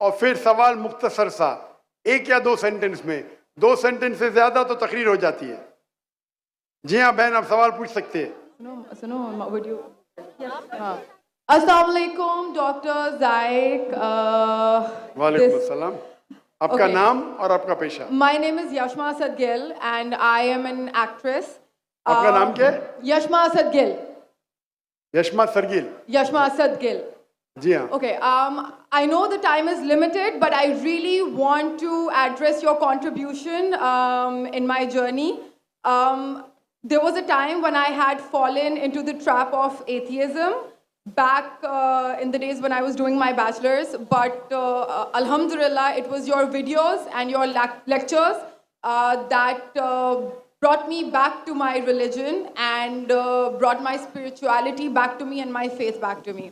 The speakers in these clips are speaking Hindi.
और फिर सवाल मुख्तसर सा, 1 या 2 सेंटेंस में। 2 सेंटेंस से ज्यादा तो तकरीर हो जाती है। जी हाँ बहन, आप सवाल पूछ सकते हैं। सुनो वीडियो। हाँ, अस्सलाम वालेकुम डॉक्टर जायक। वालेकुम अस्सलाम। आपका नाम और आपका पेशा? My name is Yashma Asad Gill and I am an actress. आपका नाम क्या है? यशमा असद गिल। यशमा सरगिल। यशमा असद गिल। जी हाँ। Okay, I know the time is limited, but I really want to address your contribution in my journey. There was a time when I had fallen into the trap of atheism back in the days when I was doing my bachelor's, but Alhamdulillah, it was your videos and your lectures that brought me back to my religion and brought my spirituality back to me and my faith back to me.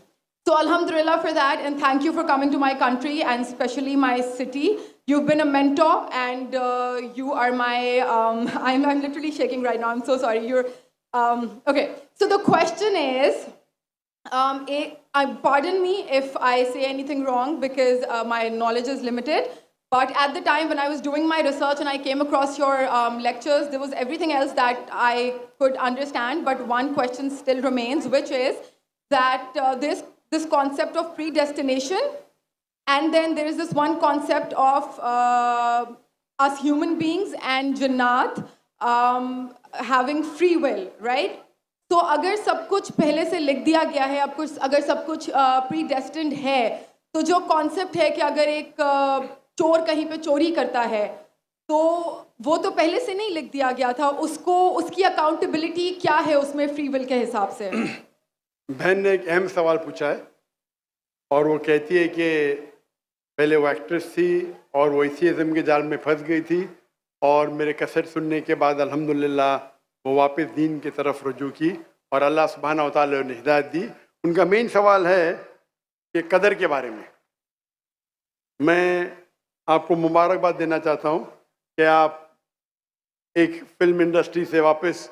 So Alhamdulillah for that, and thank you for coming to my country and especially my city. You've been a mentor and you are my, I'm literally shaking right now, I'm so sorry. You're, okay, so the question is, pardon me if I say anything wrong because my knowledge is limited, but at the time when I was doing my research and I came across your lectures, there was everything else that I could understand, but one question still remains, which is that this concept of predestination, and then there is this one concept of us human beings and Jannat having free will, right? तो अगर सब कुछ पहले से लिख दिया गया है, अब कुछ अगर सब कुछ predestined है, तो जो concept है कि अगर एक चोर कहीं पे चोरी करता है, तो वो तो पहले से नहीं लिख दिया गया था, उसको उसकी accountability क्या है उसमें free will के हिसाब से? बहन ने एक अहम सवाल पूछा है और वो कहती है कि पहले वो एक्ट्रेस थी और वो एथियज़म के जाल में फंस गई थी और मेरे कैसेट सुनने के बाद अल्हम्दुलिल्लाह वो वापस दीन की तरफ रुजू की और अल्लाह सुब्हानहू व तआला ने हिदायत दी। उनका मेन सवाल है कि कदर के बारे में। मैं आपको मुबारकबाद देना चाहता हूँ कि आप एक फिल्म इंडस्ट्री से वापस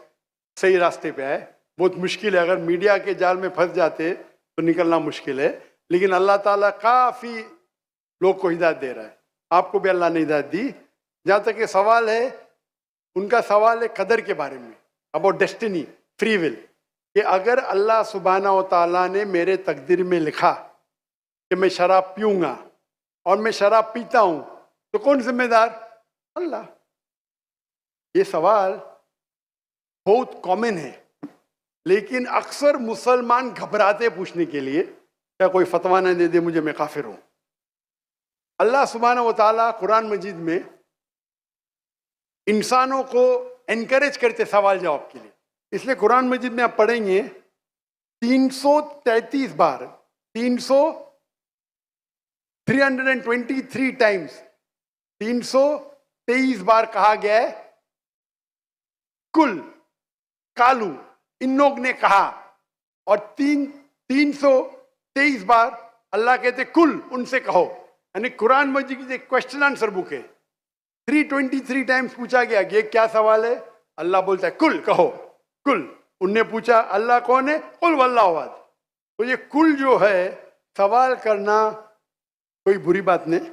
सही रास्ते पे आए। बहुत मुश्किल है, अगर मीडिया के जाल में फंस जाते तो निकलना मुश्किल है, लेकिन अल्लाह ताला काफ़ी लोग को हिदायत दे रहा है। आपको भी अल्लाह ने हिदायत दी। जहाँ तक ये सवाल है, उनका सवाल है कदर के बारे में, अबाउट डेस्टिनी, फ्री विल, कि अगर अल्लाह सुब्हानहू व तआला ने मेरे तकदीर में लिखा कि मैं शराब पीऊँगा और मैं शराब पीता हूँ, तो कौन जिम्मेदार? अल्लाह। ये सवाल बहुत कॉमन है, लेकिन अक्सर मुसलमान घबराते पूछने के लिए, क्या कोई फतवा न दे दे मुझे, मैं काफिर हूँ। अल्लाह सुब्हानहू व तआला कुरान मजीद में इंसानों को एनकरेज करते सवाल जवाब के लिए, इसलिए कुरान मजीद में आप पढ़ेंगे 333 बार, 323 टाइम्स, 323 बार कहा गया है कुल, कालू, इन लोग ने कहा, और 323 बार अल्लाह कहते कुल, उनसे कहो। यानी कुरान मजीद की क्वेश्चन आंसर बुक है। 323 टाइम्स पूछा गया कि ये क्या सवाल है, अल्लाह बोलता है कुल, कहो कुल। उनने पूछा अल्लाह कौन है, कुल वल्लाहु अहद। तो ये कुल जो है, सवाल करना कोई बुरी बात नहीं,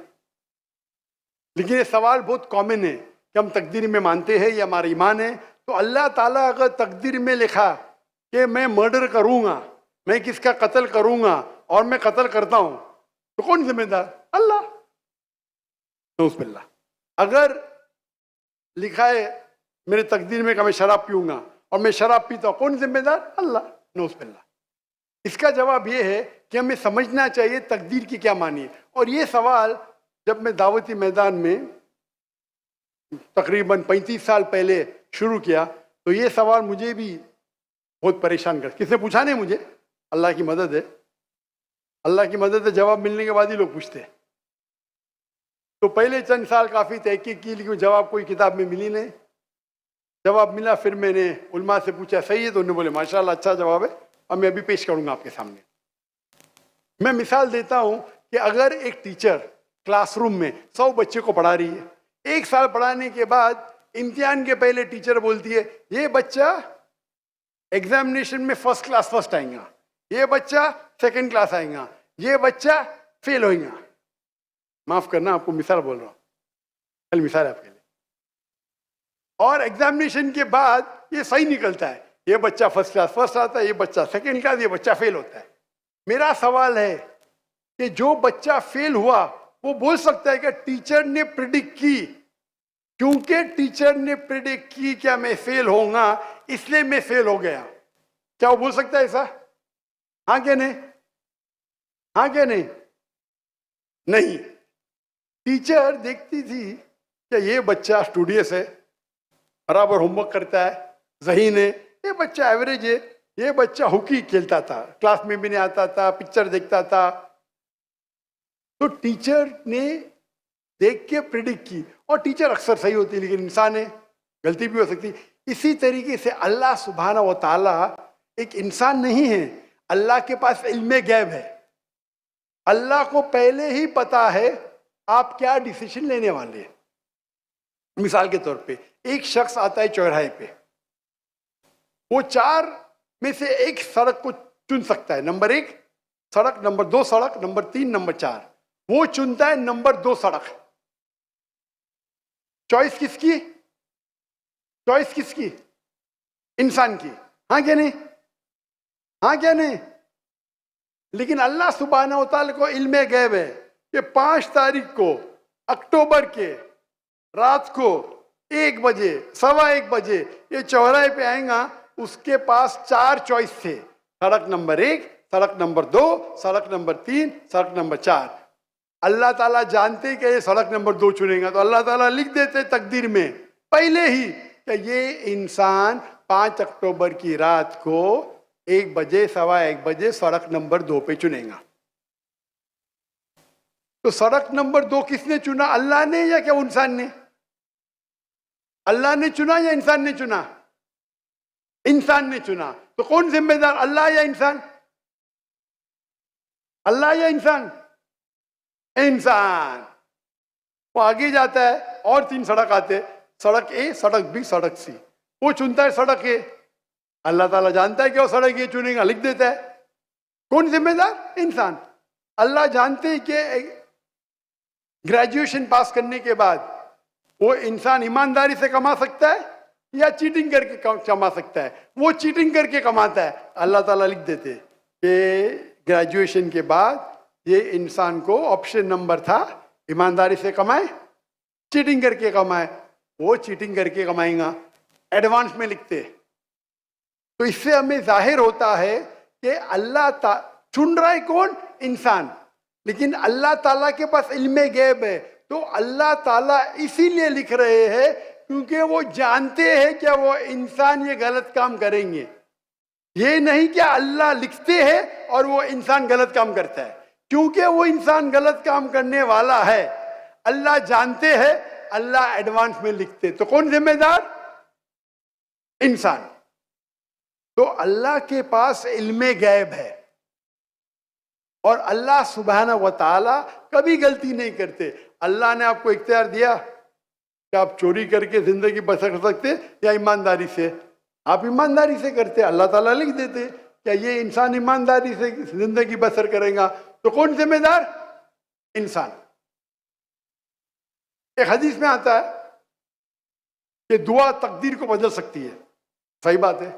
लेकिन ये सवाल बहुत कॉमन है कि हम तकदीर में मानते हैं, ये हमारा ईमान है। तो अल्लाह ताला अगर तकदीर में लिखा कि मैं मर्डर करूंगा, मैं किसका कत्ल करूंगा और मैं कत्ल करता हूं, तो कौन जिम्मेदार? अल्लाह। नऊज़ुबिल्लाह। अगर लिखा है मेरे तकदीर में कि मैं शराब पीऊंगा और मैं शराब पीता हूं, कौन जिम्मेदार? अल्लाह। नऊज़ुबिल्लाह। इसका जवाब ये है कि हमें समझना चाहिए तकदीर की क्या मानी है। और ये सवाल जब मैं दावती मैदान में तकरीबन 35 साल पहले शुरू किया, तो ये सवाल मुझे भी बहुत परेशान कर, किसने पूछा नहीं मुझे, अल्लाह की मदद है, अल्लाह की मदद है, जवाब मिलने के बाद ही लोग पूछते हैं। तो पहले चंद साल काफ़ी तहकीक की, लेकिन जवाब कोई किताब में मिली नहीं। जवाब मिला, फिर मैंने उलमा से पूछा सही है, तो उन्होंने बोले माशाल्लाह अच्छा जवाब है, और मैं अभी पेश करूंगा आपके सामने। मैं मिसाल देता हूं कि अगर एक टीचर क्लासरूम में 100 बच्चे को पढ़ा रही है, 1 साल पढ़ाने के बाद इम्तिहान के पहले टीचर बोलती है ये बच्चा एग्जामिनेशन में फर्स्ट क्लास फर्स्ट आएगा, ये बच्चा सेकंड क्लास आएगा, ये बच्चा फेल होएगा। माफ करना, आपको मिसाल बोल रहा हूँ, कल मिसाल है आपके लिए। और एग्जामिनेशन के बाद ये सही निकलता है, ये बच्चा फर्स्ट क्लास फर्स्ट आता है, ये बच्चा सेकंड क्लास, ये बच्चा फेल होता है। मेरा सवाल है कि जो बच्चा फेल हुआ वो बोल सकता है कि टीचर ने प्रिडिक्ट की, क्योंकि टीचर ने प्रिडिक्ट की क्या मैं फेल होऊंगा इसलिए मैं फेल हो गया, क्या वो बोल सकता है ऐसा? हाँ क्या नहीं? हाँ क्या नहीं? नहीं। टीचर देखती थी कि ये बच्चा स्टूडियस है, बराबर होमवर्क करता है, ज़हीन है, ये बच्चा एवरेज है, ये बच्चा हॉकी खेलता था, क्लास में भी नहीं आता था, पिक्चर देखता था। तो टीचर ने देख के प्रिडिक्ट की, और टीचर अक्सर सही होती है, लेकिन इंसान है, गलती भी हो सकती। इसी तरीके से अल्लाह सुब्हाना व ताला एक इंसान नहीं है, अल्लाह के पास इल्मे गैब है। अल्लाह को पहले ही पता है आप क्या डिसीजन लेने वाले हैं। मिसाल के तौर पे एक शख्स आता है चौराहे पे, वो 4 में से एक सड़क को चुन सकता है, नंबर 1 सड़क, नंबर 2 सड़क, नंबर 3, नंबर 4। वो चुनता है नंबर 2 सड़क। चॉइस किसकी? चॉइस किसकी? इंसान की। हाँ क्या नहीं? हाँ क्या नहीं? लेकिन अल्लाह सुब्हानहू व तआला को इल्मे गैब है कि 5 तारीख को अक्टूबर के रात को 1 बजे, 1:15 बजे ये चौराहे पे आएगा, उसके पास 4 चॉइस थे, सड़क नंबर 1, सड़क नंबर 2, सड़क नंबर 3, सड़क नंबर 4। अल्लाह ताला जानते कि ये सड़क नंबर 2 चुनेगा, तो अल्लाह ताला लिख देते तकदीर में पहले ही कि ये इंसान 5 अक्टूबर की रात को 1 बजे, 1:15 बजे सड़क नंबर 2 पे चुनेगा। तो सड़क नंबर 2 किसने चुना? अल्लाह ने या क्या इंसान ने? अल्लाह ने चुना या इंसान ने चुना? इंसान ने चुना। तो कौन जिम्मेदार, अल्लाह या इंसान? अल्लाह या इंसान? इंसान। वो आगे जाता है और 3 सड़क आते, सड़क ए, सड़क बी, सड़क सी। वो चुनता है सड़क ए, अल्लाह ताला जानता है कि वो सड़क ए चुनेगा, लिख देता है। कौन जिम्मेदार? इंसान। अल्लाह जानते हैं कि ग्रेजुएशन पास करने के बाद वो इंसान ईमानदारी से कमा सकता है या चीटिंग करके कमा सकता है। वो चीटिंग करके कमाता है, अल्लाह ताला लिख देते कि ग्रेजुएशन के बाद ये इंसान को ऑप्शन नंबर था ईमानदारी से कमाए, चीटिंग करके कमाए, वो चीटिंग करके कमाएगा, एडवांस में लिखते। तो इससे हमें जाहिर होता है कि अल्लाह चुन रहा है कौन? इंसान। लेकिन अल्लाह ताला के पास इल्मे गैब है, तो अल्लाह ताला इसीलिए लिख रहे हैं क्योंकि वो जानते हैं कि वो इंसान ये गलत काम करेंगे। ये नहीं कि अल्लाह लिखते हैं और वो इंसान गलत काम करता है, क्योंकि वो इंसान गलत काम करने वाला है, अल्लाह जानते हैं, अल्लाह एडवांस में लिखते। तो कौन जिम्मेदार? इंसान। तो अल्लाह के पास इल्मे गैब है, और अल्लाह सुब्हाना व ताला कभी गलती नहीं करते। अल्लाह ने आपको इख्तियार दिया कि आप चोरी करके जिंदगी बसर कर सकते या ईमानदारी से। आप ईमानदारी से करते, अल्लाह ताला लिख देते क्या ये इंसान ईमानदारी से जिंदगी बसर करेगा। तो कौन जिम्मेदार? इंसान। एक हदीस में आता है कि दुआ तकदीर को बदल सकती है। सही बात है।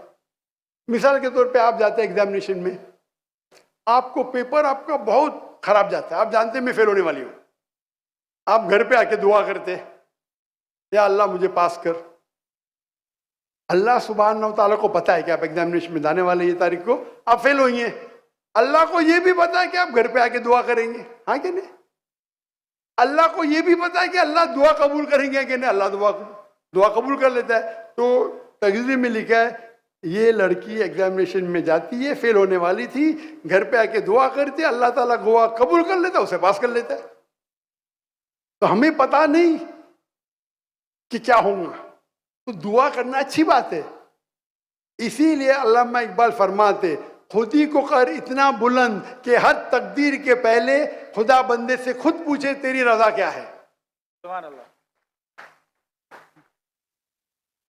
मिसाल के तौर पे आप जाते हैं एग्जामिनेशन में, आपको पेपर आपका बहुत खराब जाता है, आप जानते हैं मैं फेल होने वाली हूं, आप घर पे आके दुआ करते या अल्लाह मुझे पास कर। अल्लाह सुब्हानहू व तआला को पता है कि आप एग्जामिनेशन में जाने वाले ये तारीख को आप फेल होंगे, अल्लाह को ये भी पता है कि आप घर पे आके दुआ करेंगे। हाँ कि नहीं? अल्लाह को ये भी पता है कि अल्लाह दुआ कबूल करेंगे कि नहीं, अल्लाह दुआ कबूल कर लेता है। तो तगज़ी में लिखा है ये लड़की एग्जामिनेशन में जाती है, फेल होने वाली थी, घर पे आके दुआ करती है, अल्लाह ताला दुआ कबूल कर लेता है, उसे पास कर लेता है। तो हमें पता नहीं कि क्या होगा, तो दुआ करना अच्छी बात है। इसीलिए अल्लामा इकबाल फरमाते खुदी को कर इतना बुलंद कि हर तकदीर के पहले खुदा बंदे से खुद पूछे तेरी रजा क्या है। सुभान अल्लाह।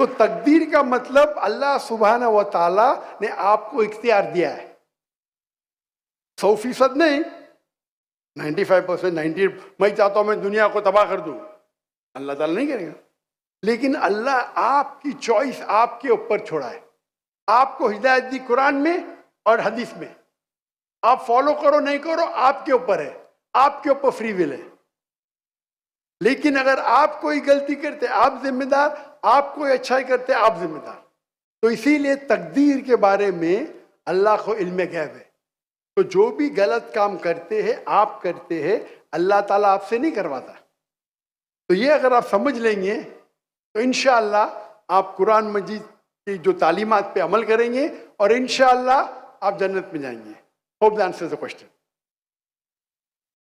तो तकदीर का मतलब अल्लाह सुब्हाना व ताला ने आपको इख्तियार दिया है, 100% नहीं, 95%, 90, मैं चाहता हूँ मैं दुनिया को तबाह कर दूँ, अल्लाह ताला नहीं करेगा। लेकिन अल्लाह आपकी चॉइस आपके ऊपर छोड़ा है। आपको हिदायत दी कुरान में और हदीस में, आप फॉलो करो नहीं करो आपके ऊपर है, आपके ऊपर फ्री विल है। लेकिन अगर आप कोई गलती करते आप जिम्मेदार, आप कोई अच्छाई करते आप जिम्मेदार। तो इसीलिए तकदीर के बारे में अल्लाह को इल्म गैब है। तो जो भी गलत काम करते हैं आप करते हैं, अल्लाह ताला आपसे नहीं करवाता। तो ये अगर आप समझ लेंगे तो इंशाअल्लाह आप कुरान मजीद की जो तालीमात पे अमल करेंगे और इंशाअल्लाह आप जन्नत में जाएंगे। Hope that answers the question.